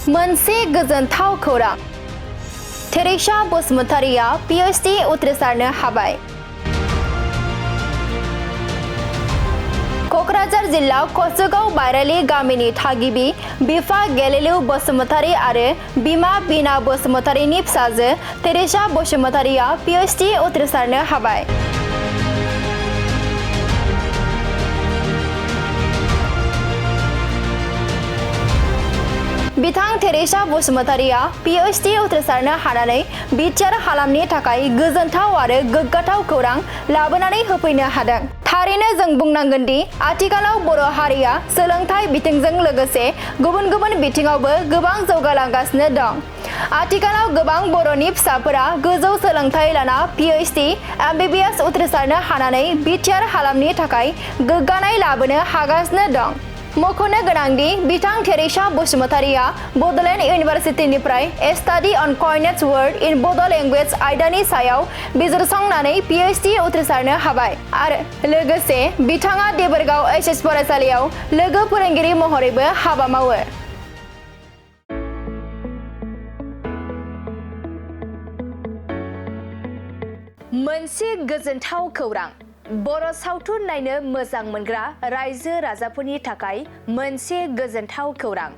मोनसे गोजोनथाव खौरां तेरिशा बसुमतारीया Ph.D उथ्रिसारनो हाबाय। क'क्राझार जिल्ला कसुगाव बायरालि गामिनि थागिबि बिफा गेलेलु बसुमतारी आरो बिमा बिना बसुमतारीनि फिसाजो तेरिशा बसुमतारीया Ph.D उथ्रिसारनो हाबाय। बिथां तेरिशा बसुमतारीया Ph.D उथ्रिसारनो हानानै बिटिआर हालामनि थाखाय गोजोनथाव आरो गोग्गाथाव खौरां लाबोनानै होफैनो हादों। थारैनो जों बुंनांगोन दि आथिखालाव बर' हारिया सोलोंथाइ बिथिंजों लोगोसे गुबुन गुबुन बिथिङावबो गोबां जौगालांगासिनो दं। आथिखालाव गोबां बर'नि फिसाफोरा गोजौ सोलोंथाइ लाना Ph.D, MBBS उथ्रिसारनो हानानै बिटिआर हालामनि थाखाय गोग्गानाय लाबोनो हागासिनो दं। मख'नो गोनांदि बिथां तेरिशा बसुमतारीया बड'लेण्ड इउनिभारसिटिनिफ्राय study on coinage word in Bodo' language आयदानि सायाव बिजिरसंनानै Ph.D उथ्रिसारनो हाबाय आरो लोगोसे बिथाङा देबोरगाव HS फरायसालियाव लोगो फोरोंगिरि महरैबो हाबा मावो। मोनसे गोजोनथाव खौरां बर' सावथुन नायनो मोजां मोनग्रा रायजो राजाफोरनि थाखाय मोनसे गोजोनथाव खौरां।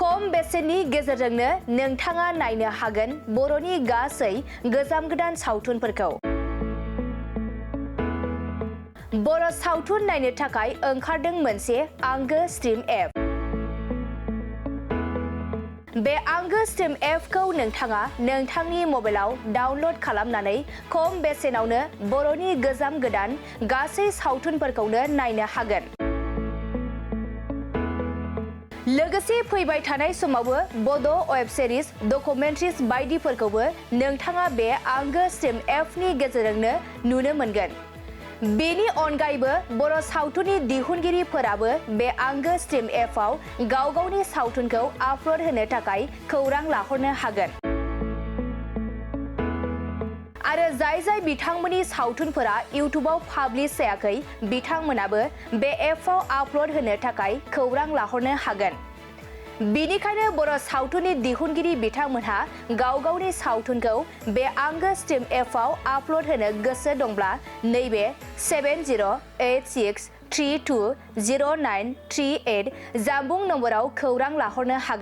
खम बेसेननि गेजेरजोंनो नोंथाङा नायनो हागोन बर'नि गासै गोजाम गोदान सावथुनफोरखौ। बर' सावथुन नायनो थाखाय ओंखारदों मोनसे आंगो स्ट्रिम एप। बे आंगो स्ट्रिम एपखौ नोंथाङा नोंथांनि मबाइलाव डाउनल'ड खालामनानै खम बेसेनावनो बर'नि गोजाम गोदान गासै सावथुनफोरखौनो नायनो हागोन। लोगोसे फैबाय थानाय समावबो बड' वेब सिरिज, डकुमेन्ट्रिज बायदिफोरखौबो नोंथाङा बे आंगो स्ट्रिम एपनि गेजेरजोंनो नुनो मोनगोन। बेनि अनगायैबो बर' सावथुननि दिहुनगिरिफोराबो बे आंगो स्ट्रिम एपआव गाव गावनि सावथुनखौ आपल'ड होनो थाखाय खौरां लाहरनो हागोन। आरो जाय बिथांमोननि सावथुनफोरा इउटुबाव पाब्लिश जायाखै बिथांमोनाबो बे एपआव आपल'ड होनो थाखाय खौरां लाहरनो हागोन। बेनिखायनो बर' सावथुननि दिहुनगिरि बिथांमोनहा गाव गावनि सावथुनखौ बे आंगो स्ट्रिम एपआव आपल'ड होनो गोसो दंब्ला नैबे 7086320938 जानबुं नम्बराव खौरां लाहरनो हागोन।